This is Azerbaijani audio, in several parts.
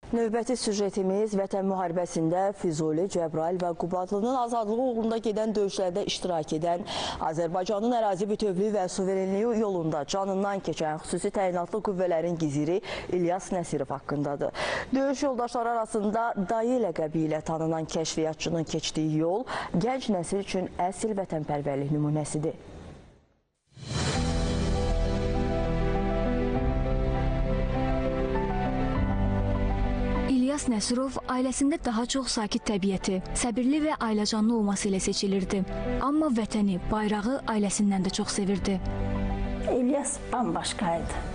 Növbəti süjetimiz Vətən müharibəsində Füzuli, Cəbrayıl və Qubadlının azadlığı uğrunda gedən döyüşlərdə iştirak edən, Azərbaycanın ərazi bütövlüyü və suverenliyi yolunda canından keçən xüsusi təyinatlı qüvvələrin giziri İlyas Nəsirov haqqındadır. Döyüş yoldaşları arasında dayı ləqəbi ilə tanınan kəşfiyyatçının keçdiyi yol gənc nəsil üçün əsl vətənpərvərlik nümunəsidir. İlyas Nəsirov ailəsində daha çox sakit təbiəti, səbirli və ailəcanlı olması ilə seçilirdi. Amma vətəni, bayrağı ailəsindən də çox sevirdi. İlyas bambaşqaydı.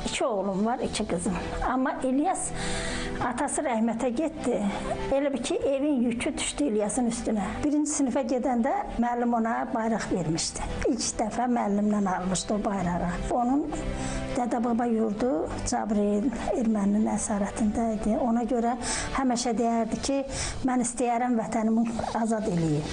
2 oğlum var, 2 qızım. Amma İlyas atası rəhmətə getdi. Elə bir ki, evin yükü düşdü İlyasın üstünə. 1-ci sinifə gedəndə müəllim ona bayraq vermişdi. İlk dəfə müəllimdən almışdı o bayrağı. Onun dədə-baba yurdu Cəbrayıl erməninin əsarətində idi. Ona görə həmişə deyərdi ki, mən istəyərəm vətənimi azad eləyim.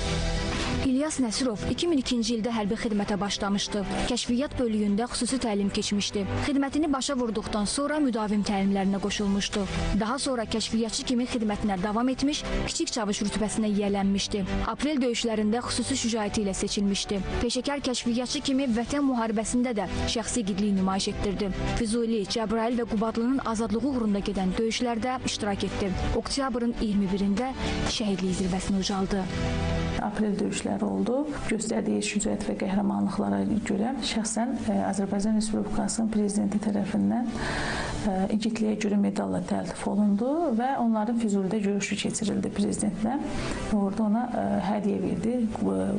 İlyas Nəsirov 2002-ci ildə hərbi xidmətə başlamışdı. Kəşfiyyat bölüyündə xüsusi təlim keçmişdi. Xidmətini başa vurduqdan sonra müdavim təlimlərinə qoşulmuşdu. Daha sonra kəşfiyyatçı kimi xidmətinə davam etmiş, kiçik çavuş rütbəsinə yiyələnmişdi. Aprel döyüşlərində xüsusi şücaəti ilə seçilmişdi. Peşəkar kəşfiyyatçı kimi Vətən müharibəsində də şəxsi igidlik nümayiş etdirdi. Füzuli, Cəbrayıl və Qubadlının azadlığı uğrunda gedən döyüşlərdə iştirak etdi. Oktyabrın 21-də şəhidlik zirvəsini ucaldı. Aprel döyüşləri oldu. Göstərdiyi şücaət və qəhrəmanlıqlara görə şəxsən Azərbaycan Respublikasının prezidenti tərəfindən igidliyə görə medalla təltif olundu və onların Füzulidə görüşü keçirildi prezidentlə. Orada ona hədiyyə verdi,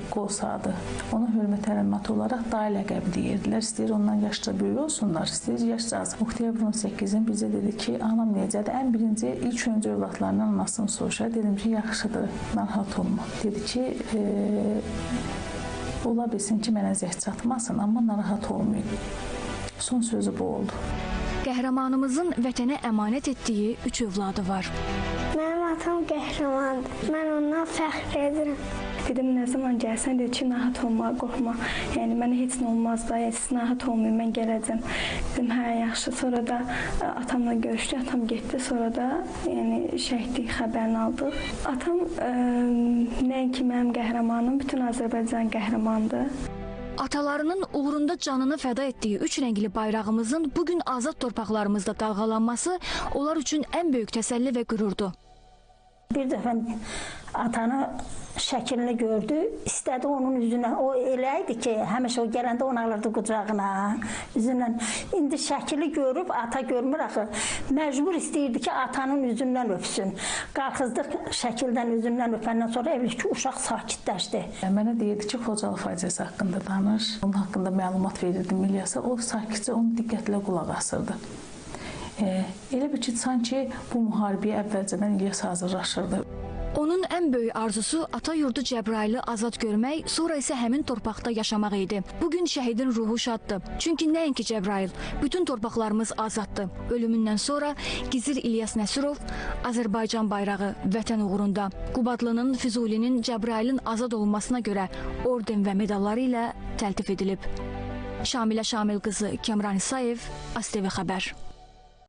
qol saatı. Ona hörmət əlaməti olaraq dayı ləqəbi deyirdilər. İstəyir ondan yaşca böyük olsunlar, istəyir yaşca az. Oktyabrın 18-in bizə dedi ki, anam necədir? Ən birinci, ilk öncə övladlarından anasını soruşar. Dedim ki, yaxşıdır, narahat olma. Dedi ki, ola bilsin ki, mənə zəhd çatmasın, amma narahat olmayın. Son sözü bu oldu. Qəhrəmanımızın vətənə əmanət etdiyi 3 övladı var. Mənim atam qəhrəmandır. Mən ondan fəxr edirəm. Dedim, nə zaman gəlsən, dedi ki, narahat olma, qorxma. Yəni, mənə heç nə olmaz da, siz narahat olmayın, mən gələcəm. Dedim, hə, yaxşı. Sonra da atamla görüşdük, atam getdi. Sonra da şəhidlik xəbərini aldıq. Atam nəinki mənim qəhrəmanım, bütün Azərbaycan qəhrəmandır. Atalarının uğrunda canını fəda etdiyi 3 rəngli bayrağımızın bugün azad torpaqlarımızda dalğalanması onlar üçün ən böyük təsəlli və qürurdur. Bir dəfə atanı şəklini gördü, istədi onun üzünə. O elə idi ki, həmişə o gələndə onu alırdı qucağına, üzündən. İndi şəkili görüb, ata görmür axı. Məcbur istəyirdi ki, atanın üzündən öpsün. Qalxızdıq şəkildən, üzündən öpəndən sonra evli ki, uşaq sakitləşdi. Mənə deyirdi ki, Xocalı faciəsi haqqında danış. Onun haqqında məlumat verirdim İlyasa. O sakitcə onu diqqətlə qulaq asırdı. Elə bir ki, sanki bu müharibəyə əvvəlcədən İlyas hazırlaşırdı. Onun ən böyük arzusu ata yurdu Cəbrayılı azad görmək, sonra isə həmin torpaqda yaşamaq idi. Bugün şəhidin ruhu şaddır. Çünki nəinki Cəbrayıl, bütün torpaqlarımız azaddır. Ölümündən sonra gizir İlyas Nəsirov Azərbaycan bayrağı vətən uğrunda, Qubadlının, Füzulinin, Cəbrayılın azad olunmasına görə orden və medalları ilə təltif edilib. Şamilə Şamil qızı Kəmran İsayev, ASTV Xəbər.